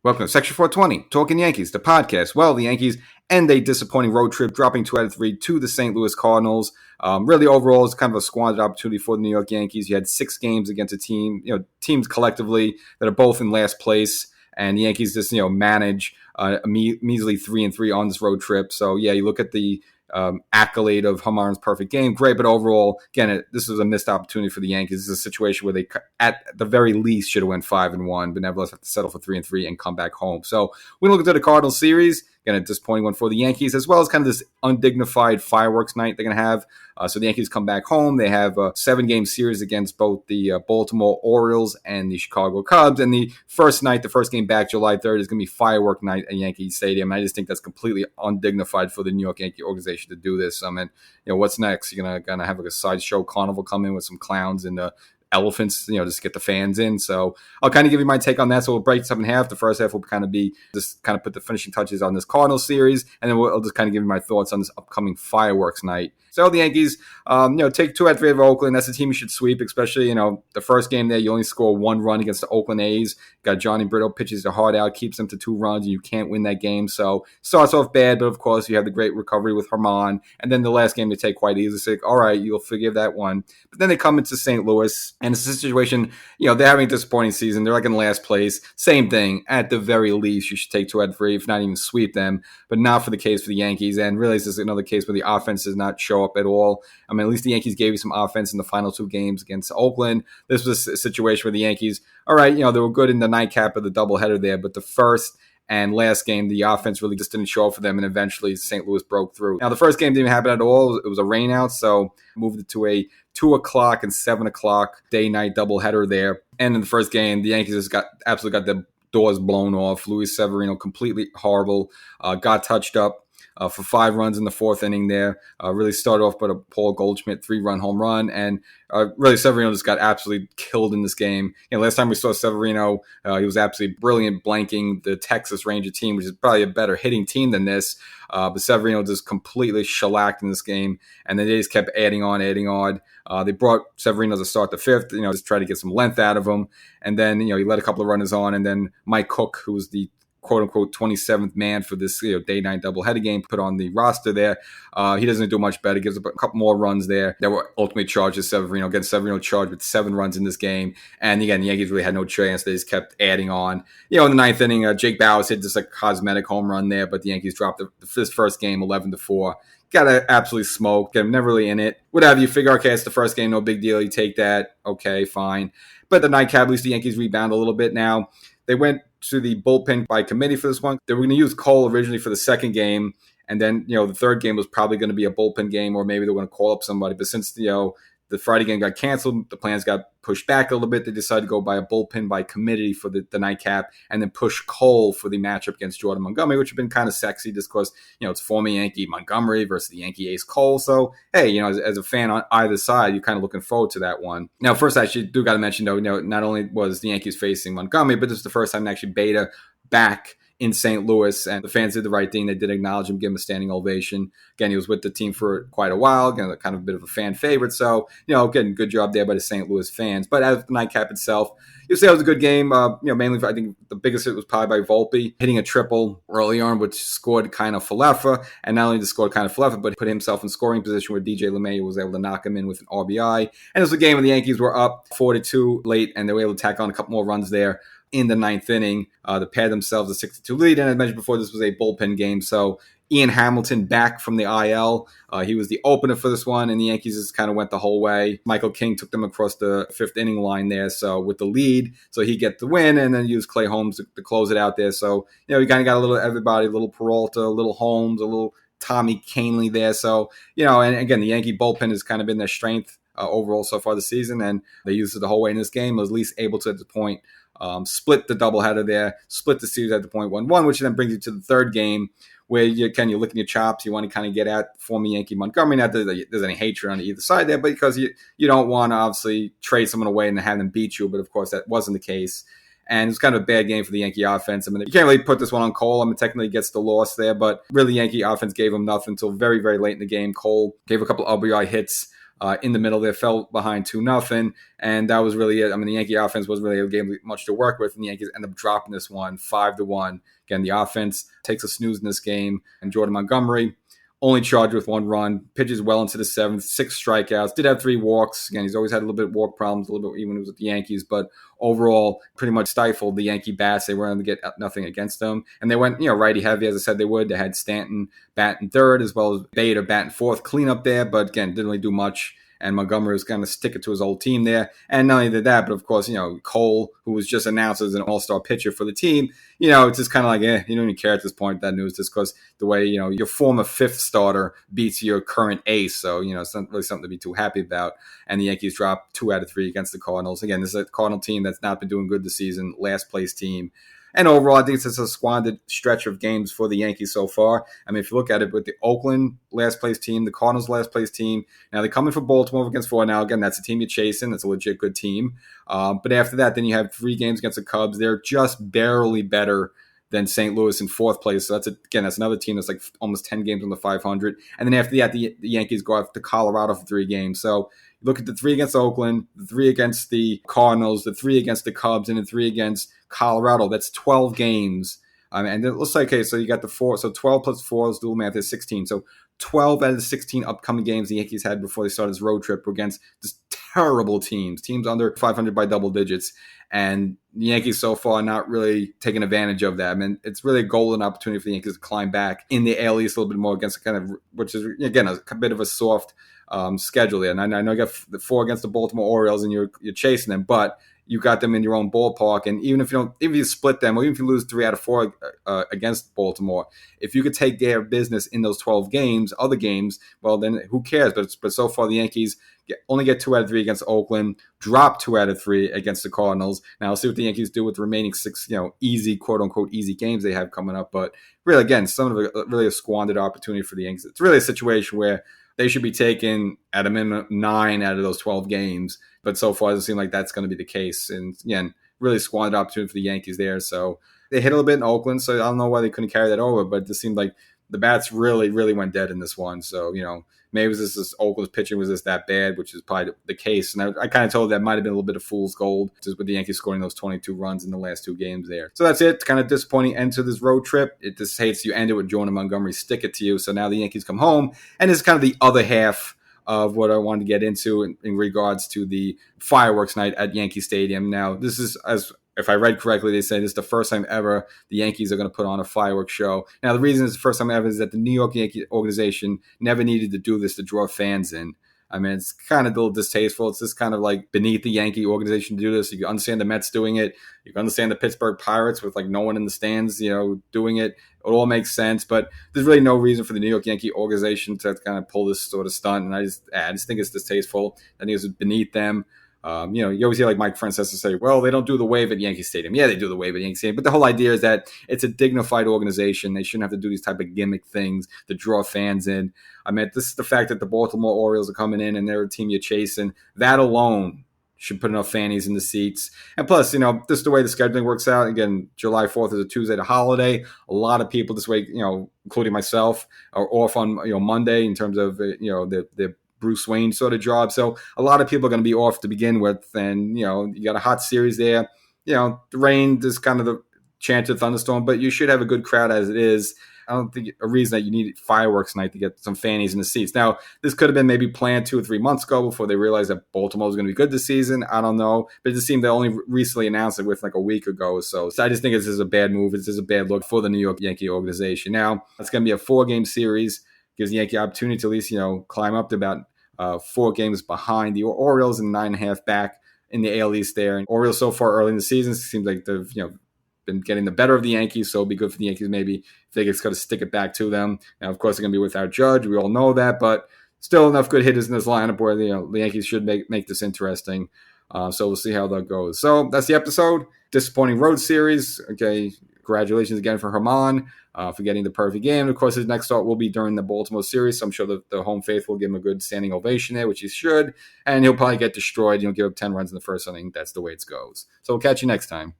Welcome to Section 420, Talkin Yankees, the podcast. Well, the Yankees end a disappointing road trip, dropping 2 out of 3 to the St. Louis Cardinals. Really, overall, it's kind of a squandered opportunity for the New York Yankees. You had 6 games against a team, teams collectively that are both in last place, and the Yankees just, manage a measly 3-3 on this road trip. So, yeah, you look at the accolade of Hamar's perfect game, great, but overall, again, this was a missed opportunity for the Yankees. This is a situation where they, at the very least, should have went 5-1, but nevertheless have to settle for 3-3 and come back home. So we look at the Cardinals series. Again, a disappointing one for the Yankees, as well as kind of this undignified fireworks night they're going to have. So the Yankees come back home. They have a 7-game series against both the Baltimore Orioles and the Chicago Cubs. And the first game back, July 3rd, is going to be firework night at Yankee Stadium. And I just think that's completely undignified for the New York Yankee organization to do this. I mean, what's next? You're gonna have like a sideshow carnival come in with some clowns and elephants, just to get the fans in. So I'll kind of give you my take on that. So we'll break this up in half. The first half will kind of be just kind of put the finishing touches on this Cardinals series, and then I'll just kind of give you my thoughts on this upcoming fireworks night. So the Yankees, take 2 out of 3 of Oakland. That's a team you should sweep, especially, the first game there, you only score 1 run against the Oakland A's. Got Johnny Brito pitches their heart out, keeps them to 2 runs, and you can't win that game. So starts off bad, but of course you have the great recovery with Herman. And then the last game they take quite easily. So, all right, you'll forgive that one. But then they come into St. Louis, and it's a situation, they're having a disappointing season. They're like in last place. Same thing. At the very least, you should take 2 out of 3, if not even sweep them. But not for the case for the Yankees. And really, this is another case where the offense does not show up at all. I mean, at least the Yankees gave you some offense in the final 2 games against Oakland. This was a situation where the Yankees, all right, they were good in the nightcap of the doubleheader there, but the first and last game, the offense really just didn't show up for them, and eventually St. Louis broke through. Now, the first game didn't happen at all. It was a rain out, so moved it to a 2 o'clock and 7 o'clock day-night doubleheader there. And in the first game, the Yankees just absolutely got their doors blown off. Luis Severino, completely horrible, got touched up for 5 runs in the 4th inning there. Really started off by a Paul Goldschmidt 3-run home run, and really Severino just got absolutely killed in this game. Last time we saw Severino, he was absolutely brilliant, blanking the Texas Ranger team, which is probably a better hitting team than this. But Severino just completely shellacked in this game, and then they just kept adding on. They brought Severino to start the 5th, just try to get some length out of him, and then he let a couple of runners on, and then Mike Cook, who was the quote-unquote 27th man for this day-night doubleheader game, put on the roster there. He doesn't do much better. Gives up a couple more runs there that were ultimately charged to Severino. Again, Severino charged with 7 runs in this game. And again, the Yankees really had no chance. They just kept adding on. In the 9th inning, Jake Bauers hit just a cosmetic home run there, but the Yankees dropped this first game 11-4. Got to absolutely smoke. Never really in it. Whatever, you figure, okay, it's the first game, no big deal. You take that. Okay, fine. But the nightcap, at least the Yankees rebound a little bit now. They went to the bullpen by committee for this one. They were going to use Cole originally for the second game, and then the third game was probably going to be a bullpen game, or maybe they were going to call up somebody. But since the Friday game got canceled, the plans got pushed back a little bit. They decided to go by a bullpen by committee for the nightcap, and then push Cole for the matchup against Jordan Montgomery, which had been kind of sexy just because it's former Yankee Montgomery versus the Yankee ace Cole. So hey, as a fan on either side, you're kind of looking forward to that one. Now, first I do got to mention though, not only was the Yankees facing Montgomery, but this is the first time actually Beta back in St. Louis, and the fans did the right thing. They did acknowledge him, give him a standing ovation. Again, he was with the team for quite a while, again, kind of a bit of a fan favorite. So, again, good job there by the St. Louis fans. But as the nightcap itself, you'll say it was a good game. Mainly, I think the biggest hit was probably by Volpe, hitting a triple early on, which scored kind of Falefa. And not only just scored kind of Falefa, but put himself in scoring position where DJ LeMahieu was able to knock him in with an RBI. And it was a game where the Yankees were up 4-2 late, and they were able to tack on a couple more runs there in the 9th inning to pad themselves a 6-2 lead. And I mentioned before, this was a bullpen game. So Ian Hamilton back from the IL. He was the opener for this one, and the Yankees just kind of went the whole way. Michael King took them across the 5th inning line there, so with the lead. So he get the win, and then used Clay Holmes to close it out there. So, we kind of got a little everybody, a little Peralta, a little Holmes, a little Tommy Kahnle there. So, and again, the Yankee bullpen has kind of been their strength overall so far this season, and they used it the whole way in this game. Was at least able to, at the point, split the doubleheader there, split the series at the point 1-1, which then brings you to the third game where you're licking your chops. You want to kind of get at former Yankee Montgomery. Not that there's any hatred on either side there, but because you don't want to obviously trade someone away and have them beat you. But of course, that wasn't the case. And it was kind of a bad game for the Yankee offense. I mean, you can't really put this one on Cole. I mean, technically he gets the loss there, but really Yankee offense gave him nothing until very, very late in the game. Cole gave a couple of RBI hits in the middle there, fell behind 2-0, and that was really it. I mean, the Yankee offense wasn't really able to give much to work with, and the Yankees end up dropping this one 5-1. Again, the offense takes a snooze in this game, and Jordan Montgomery only charged with 1 run, pitches well into the 7th, 6 strikeouts, did have 3 walks. Again, he's always had a little bit of walk problems, a little bit even when he was with the Yankees, but overall pretty much stifled the Yankee bats. They weren't able to get nothing against them. And they went, righty heavy, as I said they would. They had Stanton batting third as well as Bader batting fourth, clean up there, but again, didn't really do much. And Montgomery was going to stick it to his old team there. And not only did that, but of course, Cole, who was just announced as an all-star pitcher for the team, it's just kind of like, you don't even care at this point, that news, just because the way, your former 5th starter beats your current ace. So, it's not really something to be too happy about. And the Yankees dropped 2 out of 3 against the Cardinals. Again, this is a Cardinal team that's not been doing good this season, last place team. And overall, I think it's just a squandered stretch of games for the Yankees so far. I mean, if you look at it with the Oakland last place team, the Cardinals last place team, now they're coming for Baltimore against 4. Now, again, that's a team you're chasing. That's a legit good team. But after that, then you have 3 games against the Cubs. They're just barely better than St. Louis in 4th place. So that's another team that's like almost 10 games on the 500. And then after that, the Yankees go out to Colorado for 3 games. So look at the 3 against Oakland, the 3 against the Cardinals, the 3 against the Cubs, and the 3 against Colorado. That's 12 games. And it looks like, okay, so you got the 4. So 12 plus 4, let's do the math, is 16. So 12 out of the 16 upcoming games the Yankees had before they started this road trip were against just terrible teams under 500 by double digits. And the Yankees so far not really taking advantage of that. I mean, it's really a golden opportunity for the Yankees to climb back in the AL East a little bit more against which is, again, a bit of a soft schedule there. And I know you got the 4 against the Baltimore Orioles and you're chasing them, but you got them in your own ballpark. And even if you split them, or even if you lose 3 out of 4 against Baltimore, if you could take care of business in those 12 games, other games, well, then who cares? But so far the Yankees only get 2 out of 3 against Oakland, drop 2 out of 3 against the Cardinals. Now, we'll see what the Yankees do with the remaining 6, easy, quote unquote, easy games they have coming up. But really, again, really a squandered opportunity for the Yankees. It's really a situation where they should be taking at a minimum 9 out of those 12 games. But so far, it doesn't seem like that's going to be the case. And again, really squandered opportunity for the Yankees there. So they hit a little bit in Oakland. So I don't know why they couldn't carry that over, but it just seemed like the bats really, really went dead in this one. So, maybe it was this Oakland's pitching was just that bad, which is probably the case. And I kind of told that might have been a little bit of fool's gold, just with the Yankees scoring those 22 runs in the last 2 games there. So that's it. Kind of disappointing end to this road trip. It just hates you end it with Jordan Montgomery stick it to you. So now the Yankees come home, and it's kind of the other half of what I wanted to get into in regards to the fireworks night at Yankee Stadium. Now, this is, as if I read correctly, they say this is the first time ever the Yankees are going to put on a fireworks show. Now, the reason it's the first time ever is that the New York Yankee organization never needed to do this to draw fans in. I mean, it's kind of a little distasteful. It's just kind of like beneath the Yankee organization to do this. You can understand the Mets doing it. You can understand the Pittsburgh Pirates with like no one in the stands, doing it. It all makes sense, but there's really no reason for the New York Yankee organization to kind of pull this sort of stunt. And I just think it's distasteful. I think it's beneath them. You always hear like Mike Francesa say, well, they don't do the wave at Yankee Stadium. Yeah, they do the wave at Yankee Stadium. But the whole idea is that it's a dignified organization. They shouldn't have to do these type of gimmick things to draw fans in. I mean, this is the fact that the Baltimore Orioles are coming in and they're a team you're chasing. That alone should put enough fannies in the seats. And plus, this is the way the scheduling works out. Again, July 4th is a Tuesday, the holiday. A lot of people this way, including myself, are off on Monday in terms of the Bruce Wayne sort of job. So a lot of people are going to be off to begin with. And, you got a hot series there. The rain is kind of the chance of thunderstorm, but you should have a good crowd as it is. I don't think a reason that you need fireworks night to get some fannies in the seats. Now, this could have been maybe planned 2 or 3 months ago before they realized that Baltimore was going to be good this season. I don't know. But it just seemed they only recently announced it with like a week ago or so. So I just think this is a bad move. It's just a bad look for the New York Yankee organization. Now, it's going to be a 4-game series. Gives the Yankee opportunity to at least, climb up to about 4 games behind the Orioles and 9.5 back in the AL East there. And Orioles so far early in the season seems like they've been getting the better of the Yankees, so it'll be good for the Yankees maybe if they just got to stick it back to them. Now, of course, they're going to be without Judge. We all know that, but still enough good hitters in this lineup where the Yankees should make this interesting. So we'll see how that goes. So that's the episode. Disappointing road series. Okay, congratulations again for Herman for getting the perfect game. Of course, his next start will be during the Baltimore series, so I'm sure the home faithful will give him a good standing ovation there, which he should, and he'll probably get destroyed. Give up 10 runs in the first inning. That's the way it goes. So we'll catch you next time.